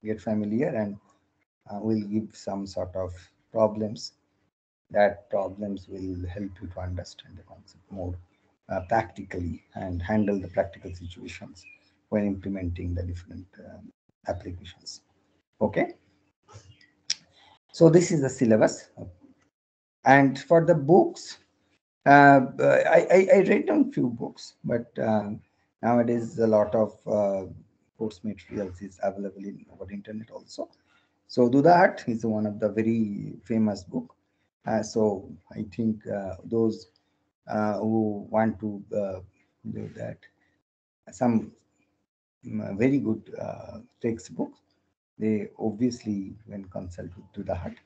get familiar, and we'll give some sort of problems. That problems will help you to understand the concept more practically and handle the practical situations when implementing the different applications. Okay, so this is the syllabus, and for the books, I read on few books, but nowadays a lot of course materials is available in our internet also. So do that is one of the very famous book. So I think those who want to do that, some very good textbooks, they obviously when consult to the heart.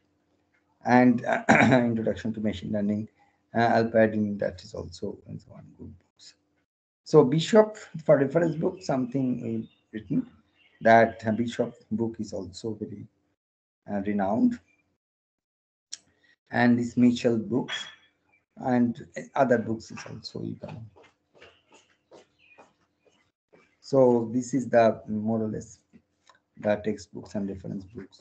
And Introduction to Machine Learning, Alpine, that is also one good books. So Bishop, for reference book, something written that Bishop book is also very renowned, and this Mitchell books and other books is also you can. So this is the more or less the textbooks and reference books.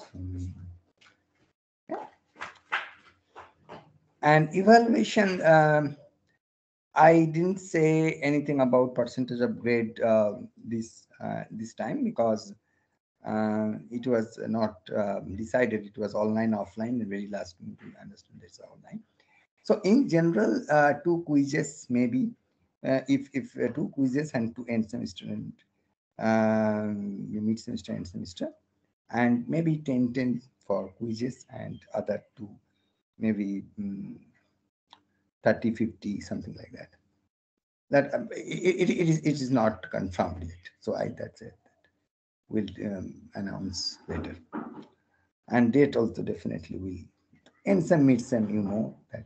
And evaluation, I didn't say anything about percentage of grade this time, because it was not decided. It was online, offline. The very last meeting, I understand it's online. So in general, two quizzes maybe, if two quizzes and two end semester, and you mid semester, end semester, and maybe 10 for quizzes, and other two maybe 30, 50, something like that. That it is not confirmed yet. So that's it. We'll announce later. And date also definitely will. In some mid-sem, you know that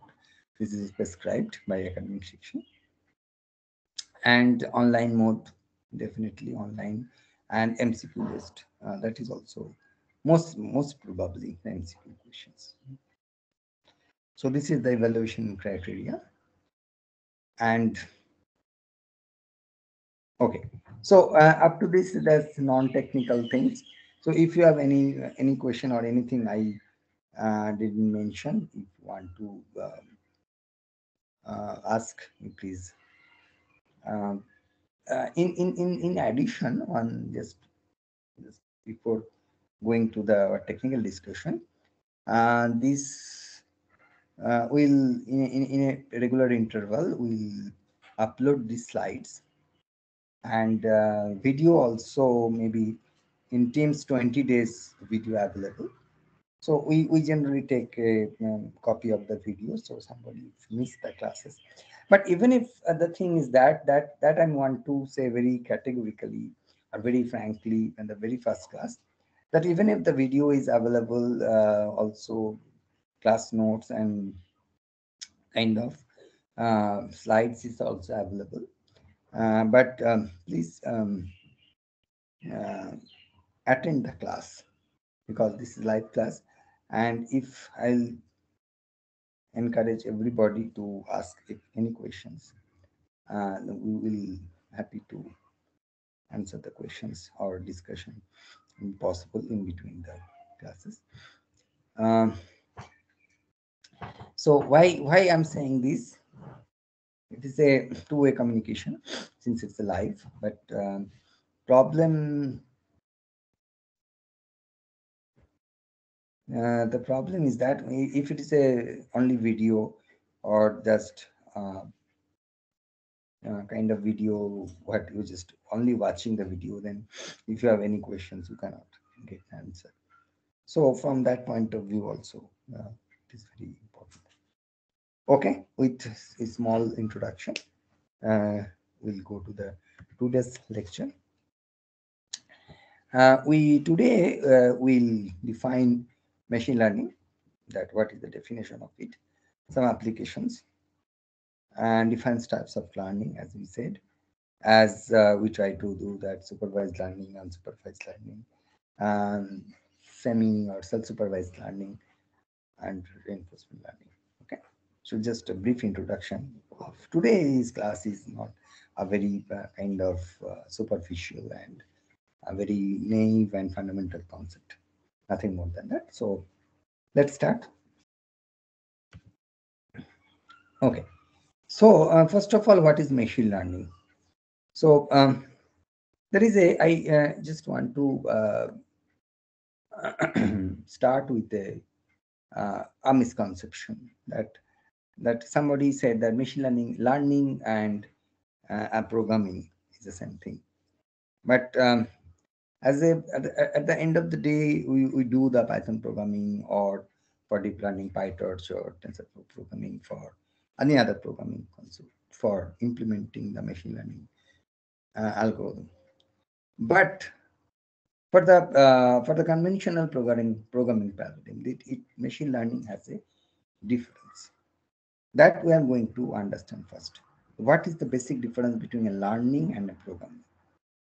this is prescribed by academic section. And online mode, definitely online, and MCQ based. That is also most probably the MCQ questions. So this is the evaluation criteria. And okay, so up to this, that's non-technical things. So if you have any question or anything I didn't mention, if you want to ask, please. Um, in addition, on just before going to the technical discussion, this will in a regular interval we'll upload these slides, and video also, maybe in Teams 20 days video available. So we generally take a copy of the video, so somebody missed the classes. But even if the thing is that I want to say very categorically or very frankly in the very first class, that even if the video is available, also class notes and kind of slides is also available. But please uh, attend the class, because this is live class. And if I'll encourage everybody to ask if any questions, we will happy to answer the questions or discussion possible in between the classes. Um, so why I'm saying this? It is a two-way communication since it's a live, but problem the problem is that if it is a only video or just kind of video, what you just only watching the video, then if you have any questions, you cannot get answer. So from that point of view also, it is very important. Okay, with a small introduction, we'll go to the today's lecture. We today will define machine learning, that what is the definition of it, some applications, and different types of learning, as we said, as we try to do that supervised learning, unsupervised learning, and semi or self-supervised learning, and reinforcement learning. Okay, so just a brief introduction of today's class is not a very kind of superficial and a very naive and fundamental concept, nothing more than that. So let's start. Okay. So first of all, what is machine learning? So there is I just want to start with a misconception that somebody said that machine learning and programming is the same thing. But at the end of the day, we do the Python programming, or for deep learning, PyTorch, or TensorFlow programming, for any other programming concept for implementing the machine learning algorithm. But for the conventional programming paradigm, machine learning has a difference that we are going to understand first. What is the basic difference between a learning and a programming?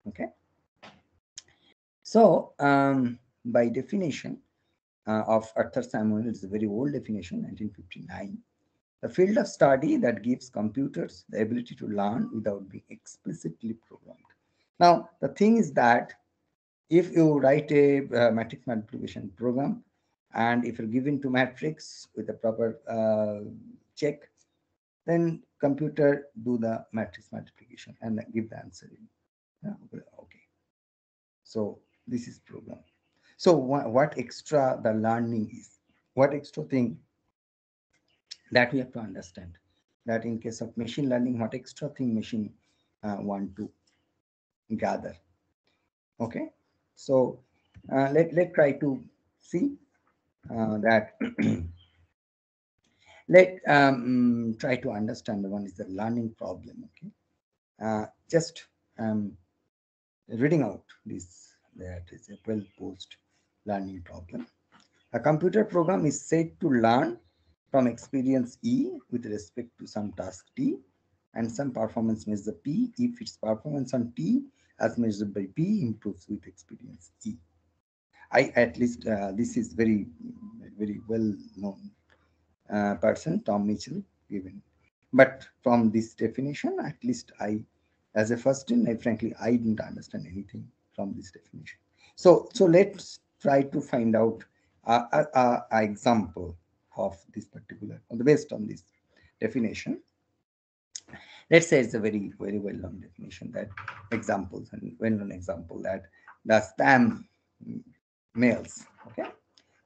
Okay. So by definition of Arthur Samuel, it's a very old definition, 1959. The field of study that gives computers the ability to learn without being explicitly programmed. Now, the thing is that if you write a matrix multiplication program, and if you're given to matrix with a proper check, then computer do the matrix multiplication and give the answer in. Yeah, okay. So this is program. So what extra the learning is? What extra thing that we have to understand? That in case of machine learning, what extra thing machine want to gather? Okay. So let try to see that. Let try to understand the one is the learning problem. Okay. Just reading out this, that is a well posed learning problem. A computer program is said to learn from experience E with respect to some task T and some performance measure P if its performance on T as measured by P improves with experience E. I at least this is very well known person, Tom Mitchell, given. But from this definition, at least as a first thing, frankly, I didn't understand anything from this definition. So let's try to find out a example of this particular, based on this definition. Let's say it's a very well known definition, that examples and well known example, that the spam mails. Okay.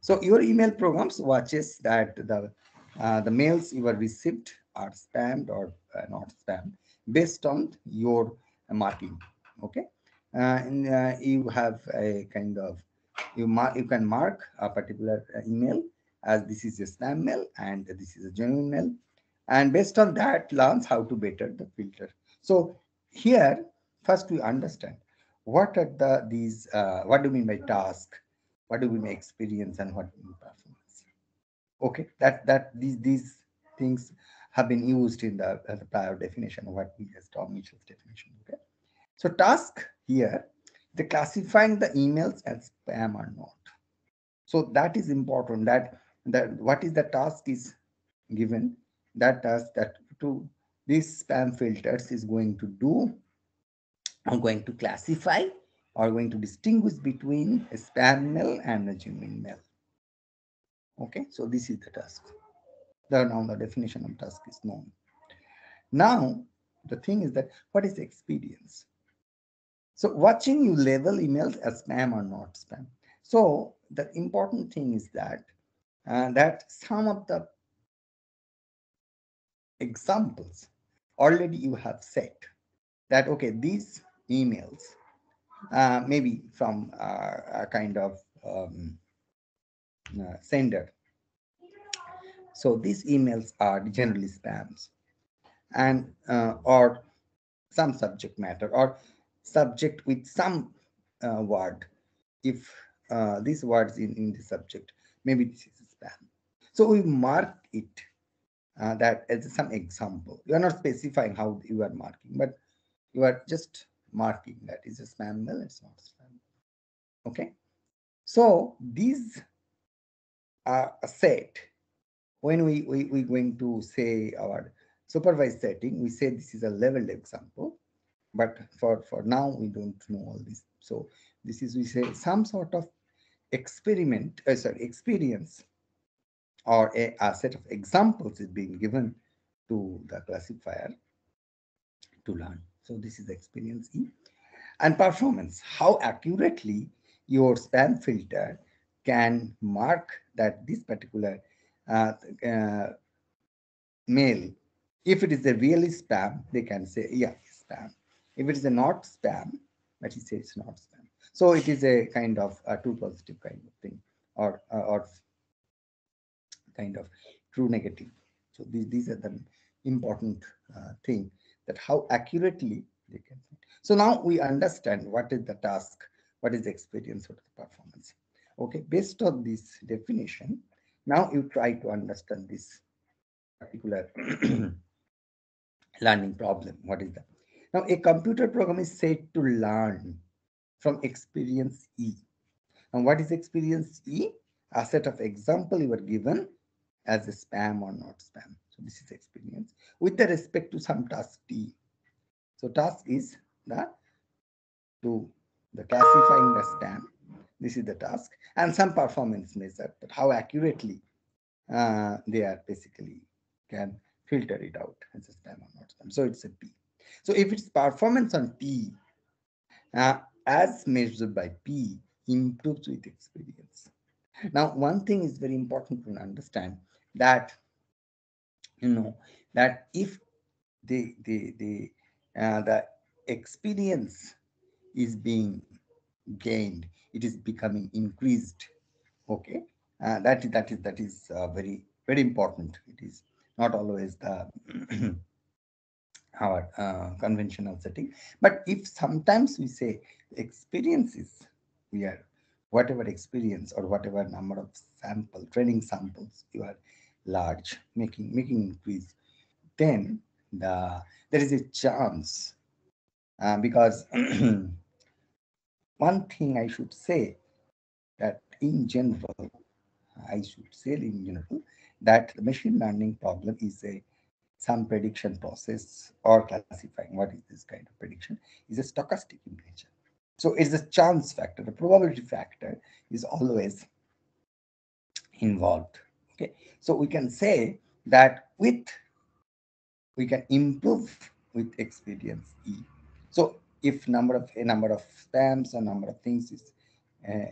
So your email programs watches that the mails you have received are spammed or not spam based on your marking. Okay. And you have a kind of, you can mark a particular email as this is a spam mail and this is a genuine mail, and based on that learns how to better the filter. So here first we understand what are these what do you mean by task, what do we mean by experience, and what do we mean by performance. Okay, that these things have been used in the prior definition of what we as Tom Mitchell's definition. Okay, so task here, the classifying the emails as spam or not. So that is important, that what is the task is given, that task that to these spam filters is going to do, are going to classify or going to distinguish between a spam mail and a genuine mail. Okay, so this is the task. Now the definition of task is known. Now the thing is that what is the experience? So watching you label emails as spam or not spam. So the important thing is that some of the examples already you have set, that okay, these emails maybe from a kind of sender. So these emails are generally spams, and or some subject matter or subject with some word. If these words in the subject, maybe this is spam. So we mark it that as some example. You are not specifying how you are marking, but you are just marking that is a spam mail, it's not spam. Okay. So these are a set. When we going to say our supervised setting, we say this is a leveled example. but for now we don't know all this. So this is, we say, some sort of experience, or a set of examples is being given to the classifier to learn. So this is experience E. And performance, how accurately your spam filter can mark that this particular uh, uh, mail, if it is a really spam, they can say, yeah, it's spam. If it is a not spam, but he says it's not spam. So it is a kind of a true positive kind of thing, or kind of true negative. So these are the important thing, that how accurately they can. So now we understand what is the task, what is the experience, what is the performance. Okay, based on this definition, now you try to understand this particular learning problem. What is that? Now a computer program is said to learn from experience E. And what is experience E? A set of example you were given as a spam or not spam. So this is experience with the respect to some task T. So task is the to the classifying the spam. This is the task, and some performance measure, that how accurately they are basically can filter it out as a spam or not spam. So it's a P. So if it's performance on T, uh, as measured by P, improves with experience. Now, one thing is very important to understand, that you know that if the experience is being gained, it is becoming increased. Okay, that is very very important. It is not always the our conventional setting, but if sometimes we say experiences, we are whatever experience or whatever number of sample training samples you are large making increase, then there is a chance, because one thing I should say, that in general, I should say in general, that the machine learning problem is a some prediction process or classifying. What is this kind of prediction? Is a stochastic in nature. So it's a chance factor. The probability factor is always involved. Okay, so we can say that with we can improve with experience E. So if number of spams or number of things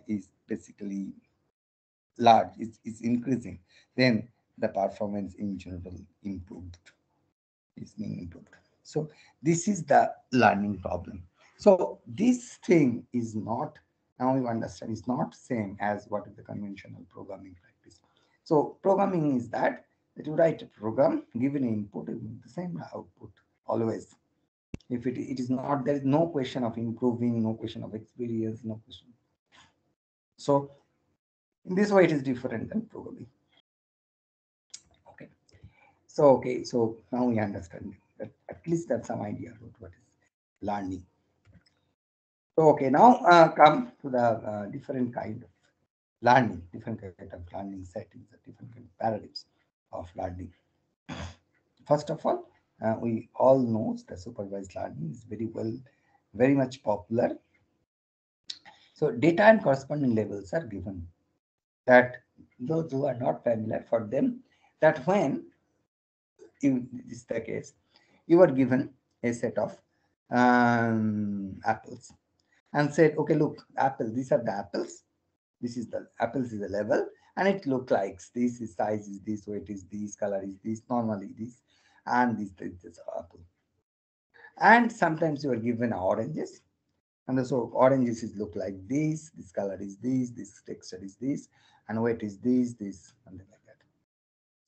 is basically large, is increasing, then the performance in general improved, is being improved. So this is the learning problem. So this thing is not, now you understand, is not same as what is the conventional programming practice. So programming is that you write a program, give an input, and the same output always. If it is not, there is no question of improving, no question of experience, no question. So in this way, it is different than programming. Okay. So now we understand that, at least that's some idea about what is learning. So okay, now come to the different kind of learning, different kind of learning settings, different kind of paradigms of learning. First of all, we all know that supervised learning is very much popular. So data and corresponding labels are given. That those who are not familiar, for them, that when in this is the case, you are given a set of apples and said, okay, look, apples, these are the apples. This is the apples is the level, and it look like this is size is this, weight is this, color is this, normally this, and this apple. And sometimes you are given oranges, and so oranges is look like this color is this texture is this, and weight is this, something like that.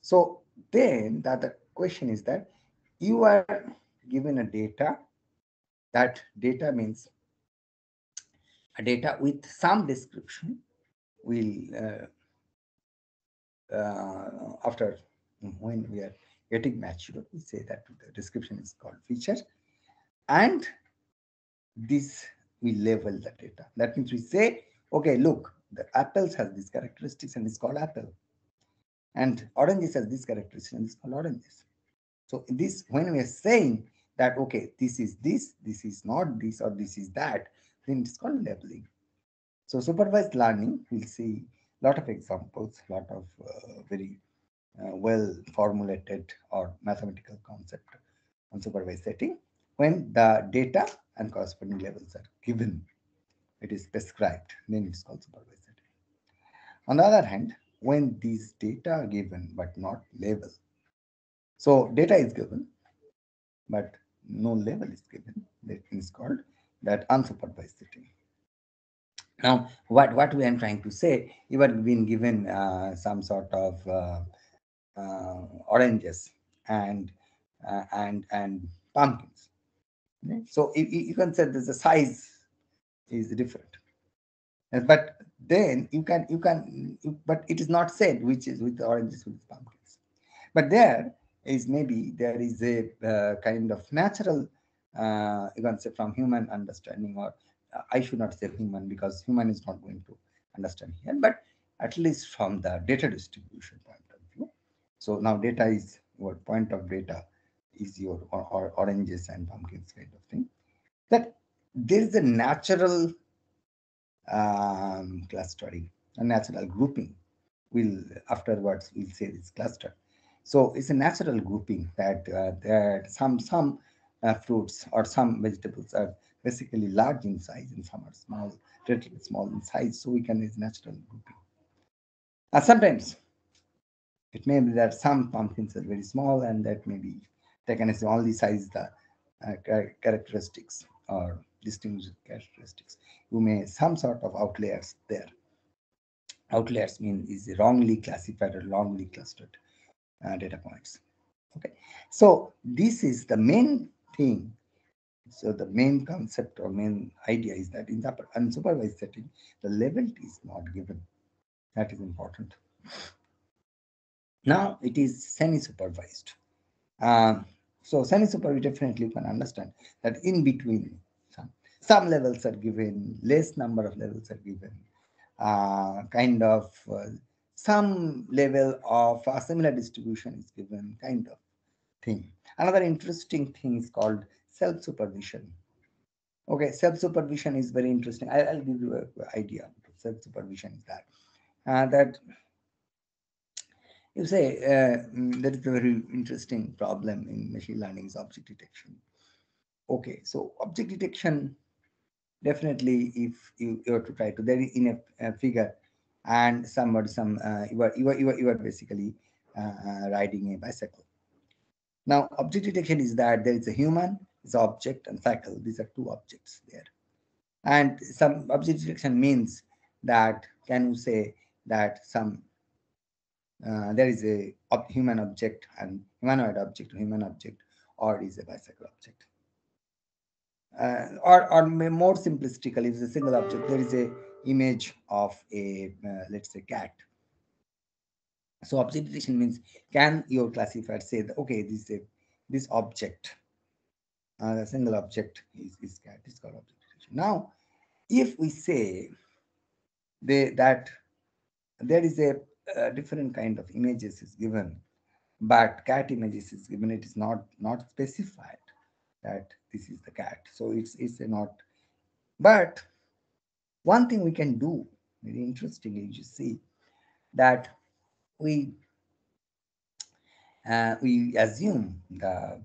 So then the question is that you are given a data. That data means a data with some description. Will after when we are getting mature, we say that the description is called feature, and this we label the data. That means we say, okay, look, the apples has these characteristics and it's called apple, and oranges has this characteristic and it's called oranges. So this, when we are saying that okay, this is not this, or this is that, then it's called labeling. So supervised learning, we'll see a lot of examples, lot of very well formulated or mathematical concept on supervised setting. When the data and corresponding labels are given, it is prescribed, then it's called supervised setting. On the other hand, when these data are given but not label, so data is given but no label is given, that is called that unsupervised setting. Now, what we are trying to say, you are being given some sort of oranges and and pumpkins. Okay? So you can say that the size is different. But then but it is not said which is with oranges, with pumpkins. But there is, maybe there is a kind of natural, you can say, from human understanding, or I should not say human, because human is not going to understand here, but at least from the data distribution point of view. So now data is your point of data is your or oranges and pumpkins kind of thing. That there is a natural clustering, a natural grouping. We'll afterwards we'll say this cluster. So it's a natural grouping that that some fruits or some vegetables are basically large in size and some are small, relatively small in size. So we can use natural grouping. Sometimes it may be that some pumpkins are very small, and that may be taken as only size the characteristics or distinguished characteristics. You may some sort of outliers there. Outliers mean is wrongly classified or wrongly clustered data points. Okay, so this is the main thing. So the main concept or main idea is that in the unsupervised setting, the label is not given. That is important. Now it is semi-supervised. Um, so semi-supervised, definitely you can understand that in between some levels are given, less number of levels are given, kind of some level of a similar distribution is given, kind of thing. Another interesting thing is called self-supervision. Okay, self-supervision is very interesting. I'll give you an idea. Self-supervision is that that you say that is a very interesting problem in machine learning is object detection. Okay, so object detection, definitely if you are to try to, there is in a figure, and you are basically riding a bicycle. Now object detection is that there is a human, is object, and cycle. These are two objects there. And some object detection means that, can you say that some there is a human object and humanoid object, human object, or is a bicycle object. Or more simplistically, if it's a single object, there is a image of a let's say cat. So object detection means, can your classifier say that okay, this object, the single object is cat, is called object detection. Now if we say that there is a different kind of images is given, but cat images is given, it is not specified that this is the cat, so it's a not. But one thing we can do very interestingly, you see that we we assume the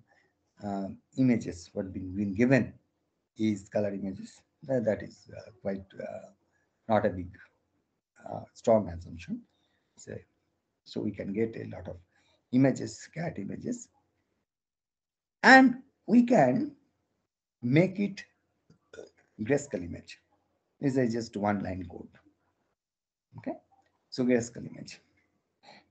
images what been given is color images. That is quite not a big strong assumption. So, so we can get a lot of images, cat images, and we can make it grayscale image. This is just one line code. Okay, so grayscale image.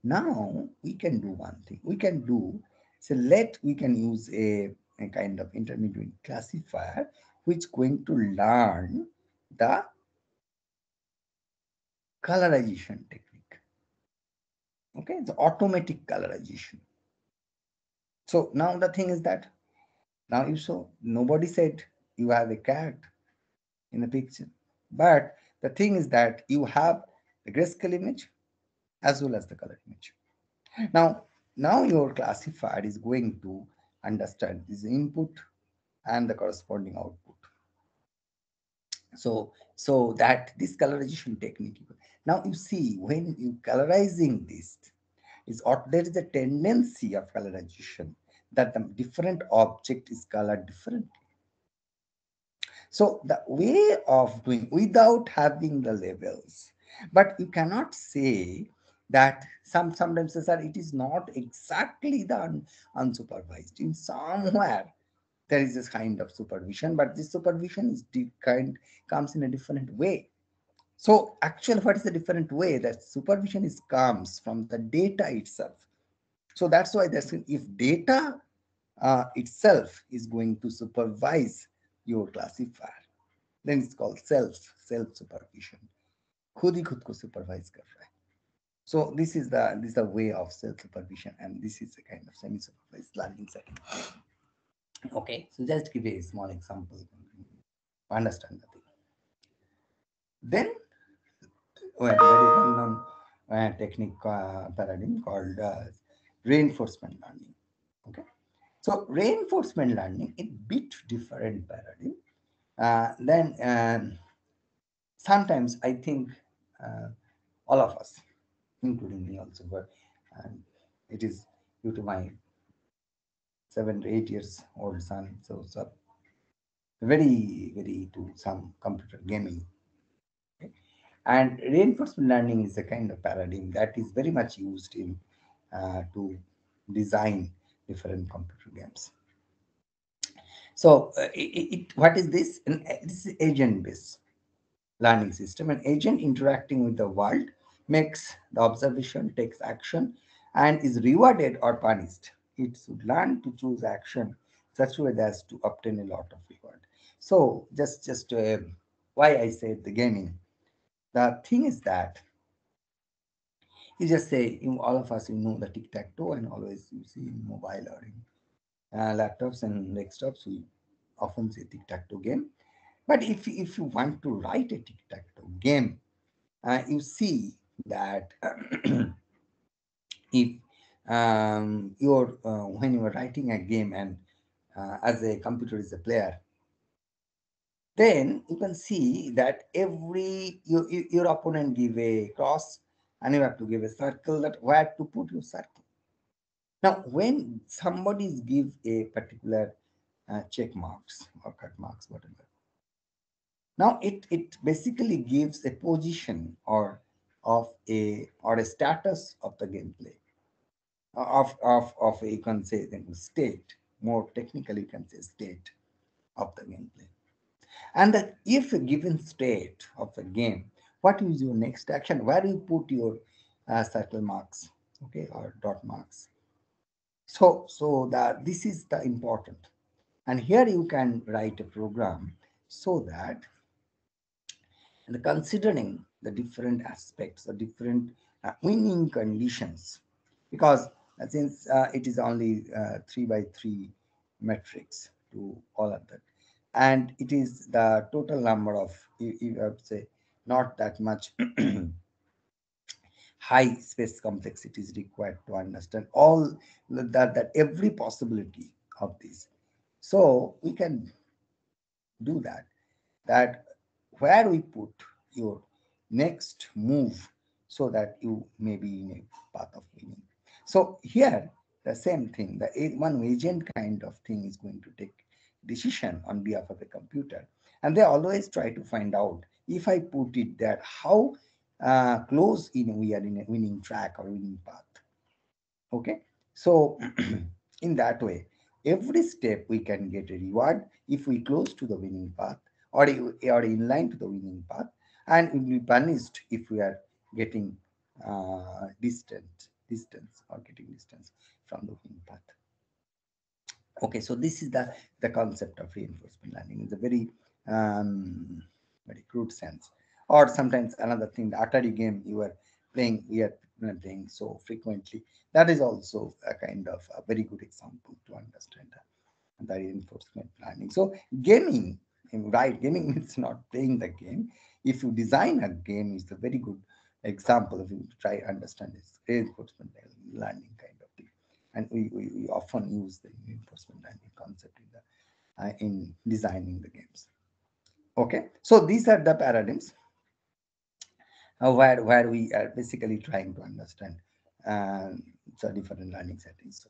Now we can do one thing. We can do, so we can use a kind of intermediate classifier which going to learn the colorization technique. Okay, the automatic colorization. So now the thing is that now you saw nobody said you have a cat in the picture, but the thing is that you have the grayscale image as well as the color image. Now, now your classifier is going to understand this input and the corresponding output. So that this colorization technique, now you see when you colorizing this is, or there is a tendency of colorization that the different object is colored differently. So the way of doing without having the labels, but you cannot say that sometimes sir, it is not exactly the unsupervised. In somewhere there is this kind of supervision, but this supervision is kind comes in a different way. So actually, what is the different way? That supervision is comes from the data itself. So that's why that's if data itself is going to supervise your classifier, then it's called self supervision. खुद ही खुद को supervise कर रहा है. So this is the way of self supervision, and this is a kind of semi supervised learning setting. Okay, so just give a small example to understand the thing. Then well, very well known technique paradigm called reinforcement learning. Okay, so reinforcement learning is bit different paradigm. Then sometimes I think uh, all of us, including me also, but and it is due to my 7 to 8 years old son, so very to some computer gaming. Okay? And reinforcement learning is a kind of paradigm that is very much used in to design different computer games. So what is this? This is agent based learning system. An agent interacting with the world makes the observation, takes action, and is rewarded or punished. It should learn to choose action such a way as to obtain a lot of reward. So just why I said the gaming. The thing is that you just say, all of us, the tic tac toe, and always you see in mobile or in laptops and desktops, we often say tic tac toe game. But if you want to write a tic tac toe game, you see that if you're when you are writing a game and as a computer is a player, then you can see that your opponent give a cross and you have to give a circle, that where to put your circle. Now when somebody give a particular check marks or cut marks, whatever, now it basically gives a position or a status of the gameplay, of you can say the state, more technically you can say state of the gameplay. And that if a given state of the game, what is your next action, where you put your circle marks, okay, or dot marks. So that this is the important. And here you can write a program so that, and considering the different aspects, the different winning conditions, because since it is only 3 by 3 metrics to all of that, and it is the total number of, you have to say, not that much high space complexity is required to understand all that every possibility of this. So we can do that where we put your next move so that you may be in a path of winning. So here the same thing, the one agent kind of thing is going to take decision on behalf of the computer, and they always try to find out, if I put it there, how close in we are in a winning track or winning path. Okay, so in that way, every step we can get a reward if we close to the winning path, or in line to the winning path, and we will be punished if we are getting distance or getting distance from the winning path. Okay, so this is the concept of reinforcement learning. It's a um, very crude sense. Or sometimes another thing, the Atari game we are playing so frequently. That is also a kind of a very good example to understand the reinforcement learning. So gaming, right? Gaming means not playing the game. If you design a game, it's a very good example of you try understand this reinforcement learning kind of thing. and we often use the reinforcement learning concept in designing the games. Okay, so these are the paradigms where we are basically trying to understand uh, the different learning settings.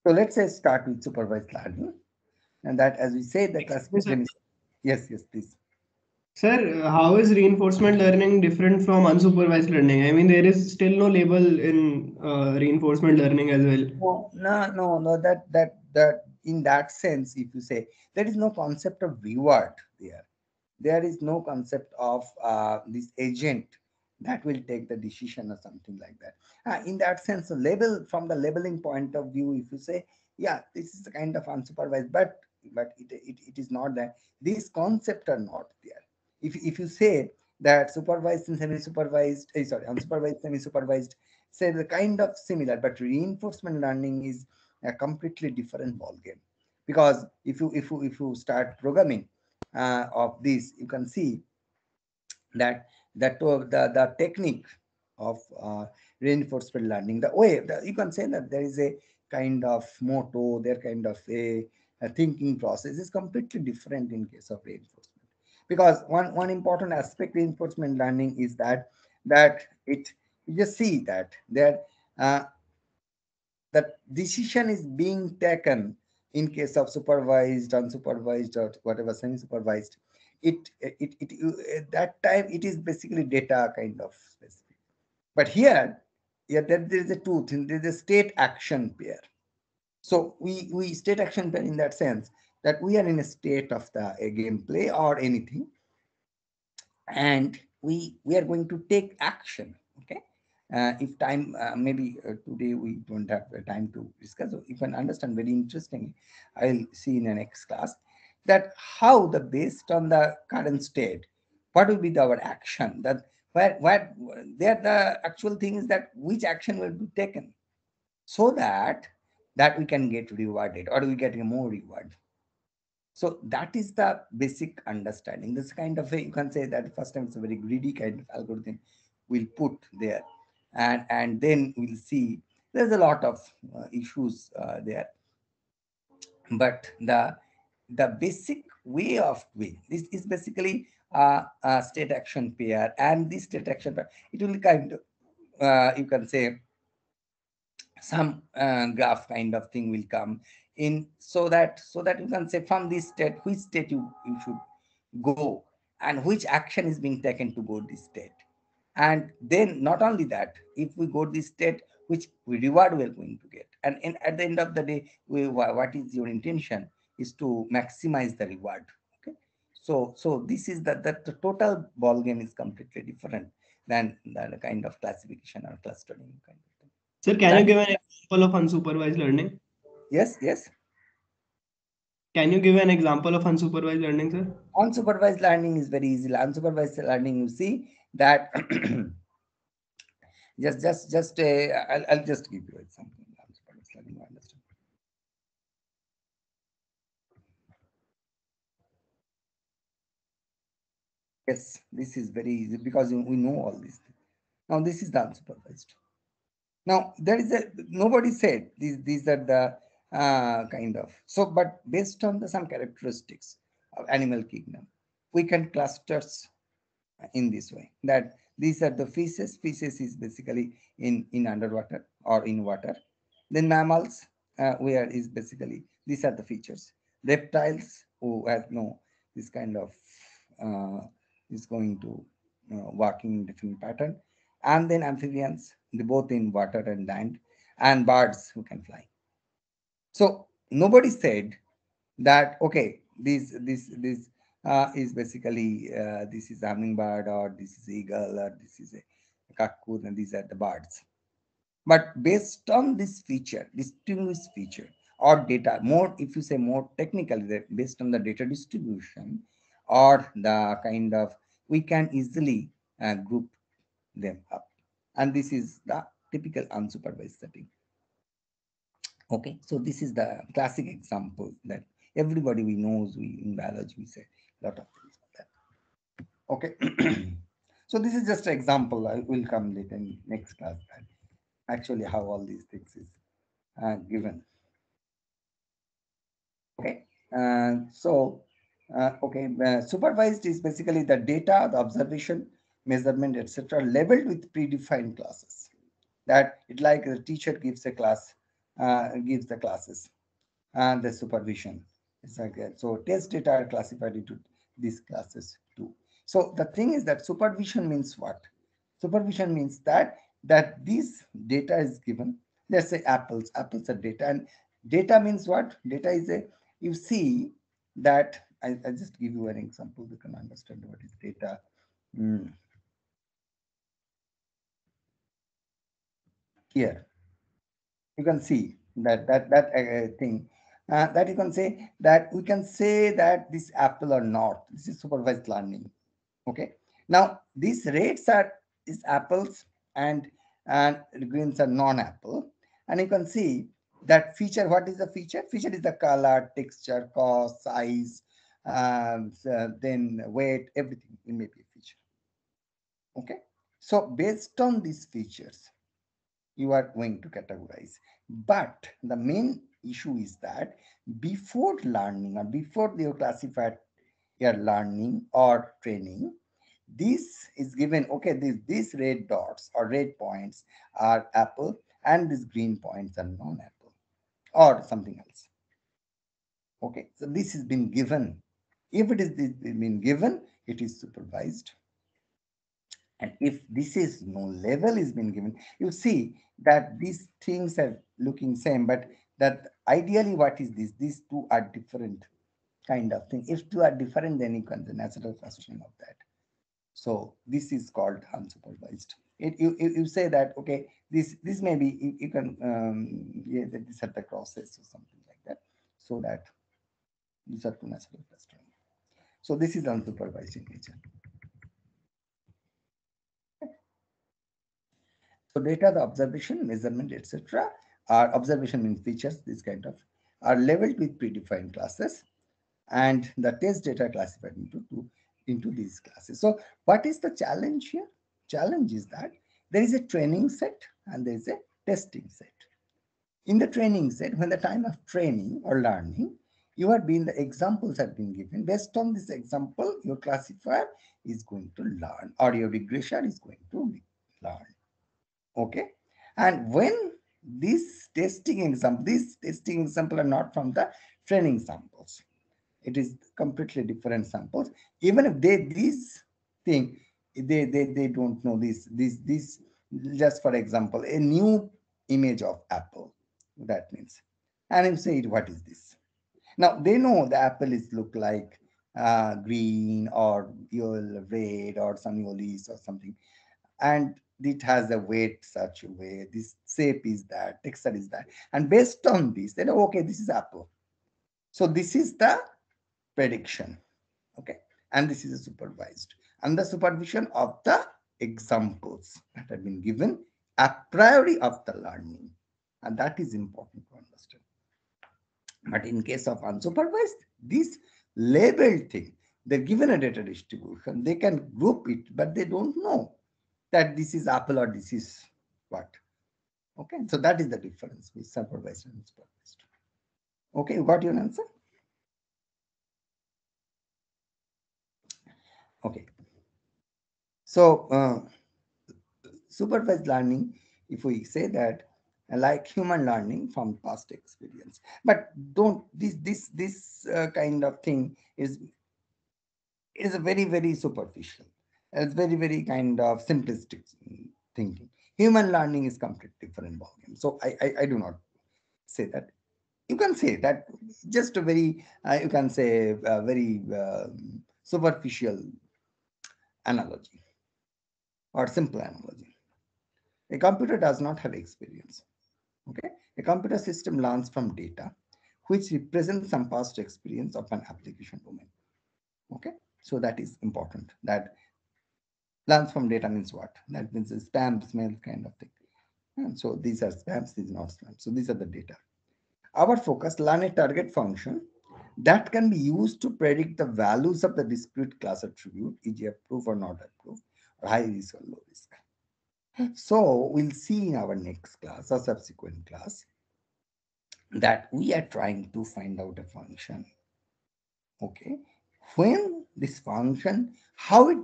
So let's say start with supervised learning, and that, as we say, the Yes, sir. classification is yes, yes, please. Sir, how is reinforcement learning different from unsupervised learning? I mean, there is still no label in reinforcement learning as well. No, no, no, no. That in that sense, if you say there is no concept of reward there, there is no concept of this agent that will take the decision or something like that. In that sense, the label from the labeling point of view, if you say, yeah, this is the kind of unsupervised, but it is not that these concepts are not there. If you say that supervised and semi-supervised, sorry, unsupervised, semi-supervised, say the kind of similar, but reinforcement learning is a completely different ball game. Because if you start programming of this, you can see that the technique of reinforcement learning, the way you can say that there is a kind of motto, there kind of a thinking process is completely different in case of reinforcement. Because one important aspect reinforcement learning is that it you just see that there uh, the decision is being taken in case of supervised, unsupervised, or whatever semi-supervised. That time it is basically data kind of specific. But here, yeah, there is a two thing. There is a state action pair. So we state action pair in that sense that we are in a state of the a gameplay or anything, and we are going to take action. Okay, if time maybe today we don't have time to discuss, so you can understand very interesting. I'll see in the next class that how the based on the current state, what will be our action, that where there the actual thing is that which action will be taken, so that we can get rewarded or we get more reward. So that is the basic understanding. This kind of a, you can say that first time it's a very greedy kind of algorithm we'll put there, and then we'll see there's a lot of issues there, but the basic way of doing this is basically a state action pair, and this state action pair it will kind of you can say some graph kind of thing will come in, so that you can say from this state which state you should go and which action is being taken to go this state. And then not only that, if we go this state, which reward we are going to get, and at the end of the day what is your intention is to maximize the reward. Okay, so this is that the total ball game is completely different than the kind of classification or clustering kind of thing. Sir, can you That give an example of unsupervised learning? yes, yes. Can you give an example of unsupervised learning, sir? Unsupervised learning is very easy. Unsupervised learning, you see that just I'll just give you something. Unsupervised learning, you understand? Yes, this is very easy because we know all these things. Now this is the unsupervised. Now there is a nobody said these are the kind of, so, but based on the some characteristics of animal kingdom, we can clusters in this way that these are the fishes is basically in underwater or in water. Then mammals, where is basically these are the features. Reptiles who have no this kind of uh, is going to walking in different pattern. And then amphibians, they both in water and land. And birds who can fly. So nobody said that okay, this is basically this is hummingbird, or this is eagle, or this is a cockroach, and these are the birds. But based on this feature, distinguished feature or data, more if you say more technically, that based on the data distribution or the kind of, we can easily group them up, and this is the typical unsupervised setting. Okay, so this is the classic example that everybody we knows, we in biology we say a lot of things like that. Okay, so this is just an example. I will come later in next class. actually how all these things is given. Okay. Supervised is basically the data, the observation, measurement, etc., labeled with predefined classes. That it like the teacher gives a class, gives the classes, and the supervision. It's like that. So test data are classified into these classes too. So the thing is that supervision means what? Supervision means that this data is given. Let's say apples. Apples are data, and data means what? Data is a, you see that I just give you an example. You can understand what is data. Mm, Here you can see that thing, that you can say that we can say that this apple or not. This is supervised learning. Okay. Now these rates are is apples, and greens are non-apple, and you can see that feature. What is the feature? Feature is the color, texture, cost, size, then weight, everything. It may be a feature. Okay. So based on these features, you are going to categorize. But the main issue is that before learning or before you classify your learning or training, this is given, okay, these red dots or red points are apple, and these green points are non-apple or something else. Okay, so this has been given. If it is been given, it is supervised. And if this is no level is been given, you see that these things are looking same, but that ideally what is this? These two are different kind of thing. If two are different, then you can the natural question of that. So this is called unsupervised. You say that okay, this may be you can yeah, these are the crosses or something like that. So that these are two natural clustering. So this is unsupervised in nature. So data, the observation, measurement, etc. Are observation means features, this kind of are labeled with predefined classes, and the test data classified into these classes. So what is the challenge here? Challenge is that there is a training set and there is a testing set. In the training set, when the time of training or learning, you are being the examples have been given. Based on this example, your classifier is going to learn, or your regressor is going to learn. Okay. And when these testing example are not from the training samples, it is completely different samples. Even if these thing, they don't know this, just for example, a new image of apple, that means, and you say what is this? Now they know the apple is look like green or yellow, red, or some yellowish or something, and it has a weight such a way, this shape is that, texture is that, and based on this they know okay, this is apple. So this is the prediction. Okay. And this is a supervised, and the supervision of the examples that have been given a priori of the learning, and that is important to understand. But in case of unsupervised, this labeled thing, they're given a data distribution, they can group it, but they don't know that this is apple or this is what. Okay, so that is the difference with supervised and unsupervised. Okay, you got your answer? Okay, so supervised learning, if we say that like human learning from past experience, but don't this kind of thing is a very superficial. It's very kind of simplistic thinking. Human learning is completely different ballgame. So I do not say that. You can say that just a very you can say a very superficial analogy or simple analogy. A computer does not have experience. Okay, a computer system learns from data, which represents some past experience of an application domain. Okay, so that is important. That learns from data means what? That means a spam, smell kind of thing. And so these are spams, these are not spams. So these are the data. Our focus, learn a target function that can be used to predict the values of the discrete class attribute, e.g. approve or not approve, or high risk or low risk. So we'll see in our next class or subsequent class that we are trying to find out a function. Okay, when this function,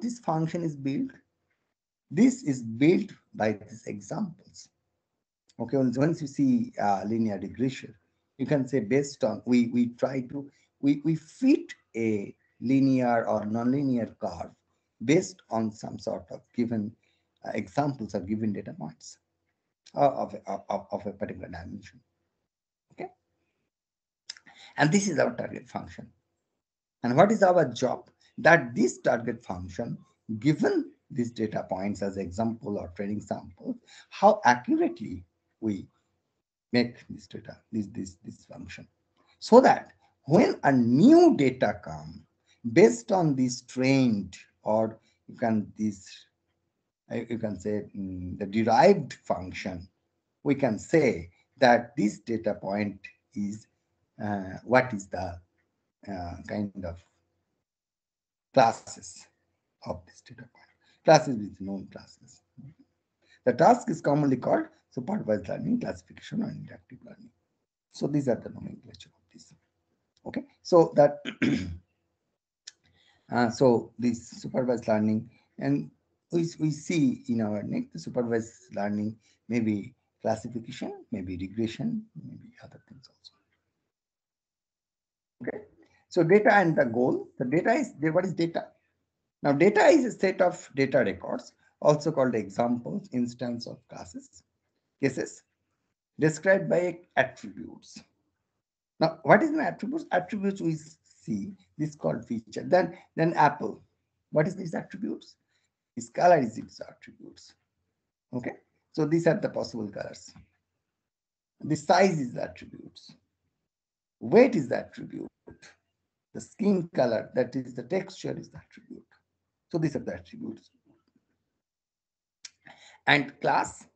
this function is built, this is built by these examples. Okay, once you see linear regression, you can say based on we try to we fit a linear or nonlinear curve based on some sort of given examples or given data points of a particular dimension. Okay, and this is our target function. And what is our job? That this target function, given these data points as example or training sample, how accurately we make this data, this function, so that when a new data come based on this trained, or you can say the derived function, we can say that this data point is what is the kind of classes of this data point. Classes with known classes. The task is commonly called supervised learning, classification, or interactive learning. So these are the nomenclature of this. Okay, so that so this supervised learning, and we see in our next the supervised learning maybe classification, maybe regression, maybe other things also. Okay, so data and the goal. The data is what is data? Now, data is a set of data records, also called examples, instance of classes, cases, described by attributes. Now, what is an attributes? Attributes we see, this called feature. Then apple. What is these attributes? This color is its attributes. Okay. So these are the possible colors. The size is the attributes. Weight is the attribute. The skin color, that is the texture, is the attribute. So these are the attributes. And class,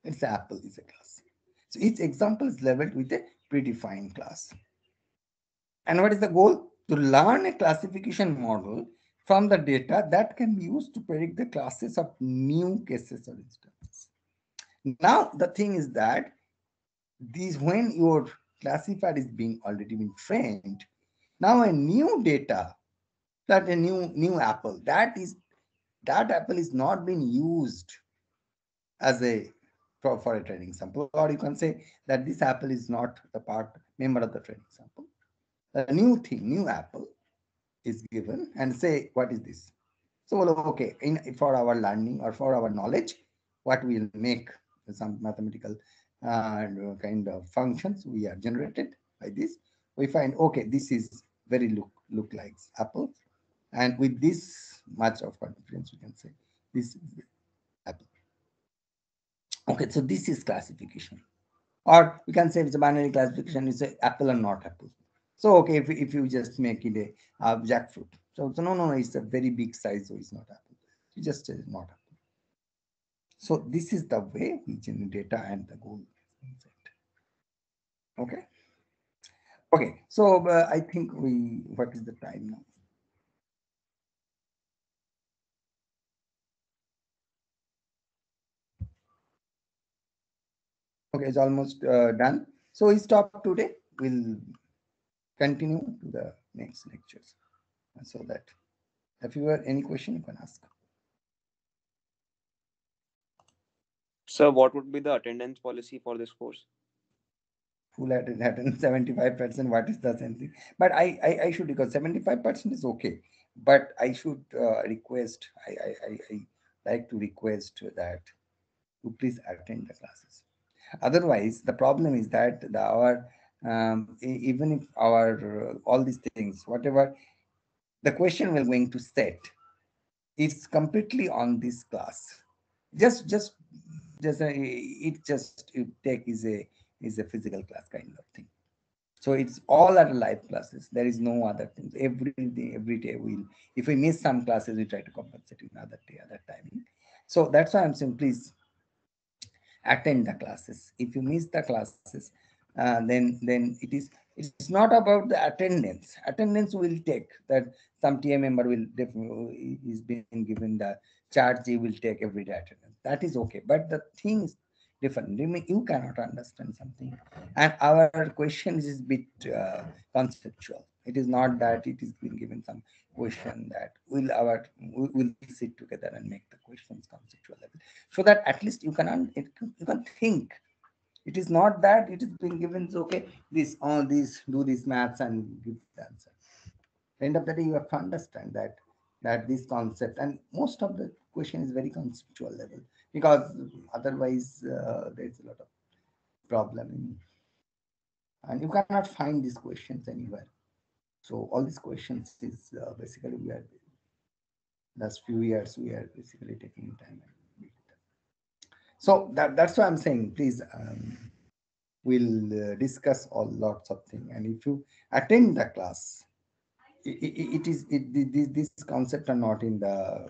it's apple is a class. So each example is labeled with a predefined class. And what is the goal? To learn a classification model from the data that can be used to predict the classes of new cases or instances. Now the thing is that these, when your classifier is being already been trained, now a new data, that a new apple, that apple is not being used as a for a training sample, or you can say that this apple is not the part member of the training sample. The new thing, new apple is given, and say what is this. So okay, for our learning or for our knowledge, what we'll make some mathematical kind of functions we are generated by this. We find okay, this is very look like apple, and with this much of confidence we can say this is apple. Okay, so this is classification, or we can say it's a binary classification. It's a apple and not apple. So okay, if you just make it a jackfruit, so no, it's a very big size, so it's not apple. You just say not apple. So this is the way we generate data and the goal. Okay. Okay. So I think what is the time now? Okay, it's almost done. So we stop today. We'll continue to the next lectures. So that if you have any question, you can ask. Sir, what would be the attendance policy for this course? Full attendance 75%. What is the same thing? But I should, because 75% is okay. But I should request. I like to request that you please attend the classes. Otherwise, the problem is that our even if our all these things, whatever the question we're going to set, it's completely on this class. Just it take is a physical class kind of thing. So it's all at live classes. There is no other things. Every day if we miss some classes, we try to compensate in other day, other timing. So that's why I'm saying please attend the classes. If you miss the classes, then it is It's not about the attendance. Attendance will take that some TA member will definitely is being given the charge. He will take every day attendance. That is okay. But the thing is different. You cannot understand something, and our question is a bit conceptual. It is not that it is being given some question that will sit together and make the questions conceptual level, so that at least you can think. It is not that it is being given, so okay, this all these do these maths and give the answer. At the end of the day, you have to understand that this concept, and most of the question is very conceptual level, because otherwise there's a lot of problem and you cannot find these questions anywhere. So all these questions is basically we are last few years we are basically taking time and build it up. So that's why I'm saying, please, we'll discuss all lots of things, and if you attend the class, these concepts are not in the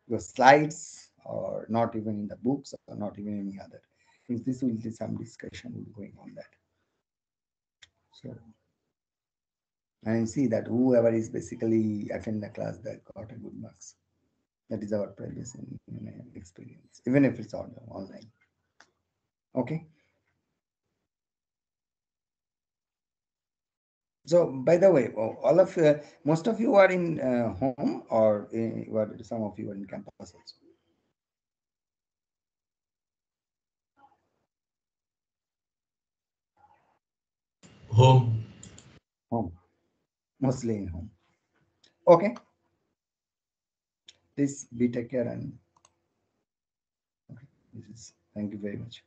your slides, or not even in the books, or not even any other things. This will be some discussion will going on that. So, and see that whoever is basically attend the class, that got a good marks. That is our previous experience, even if it's online. Okay. So, by the way, all of most of you are in home, or some of you are in campus also. Home. Home, mostly in home. Okay. Please be take care, and okay. This is, thank you very much.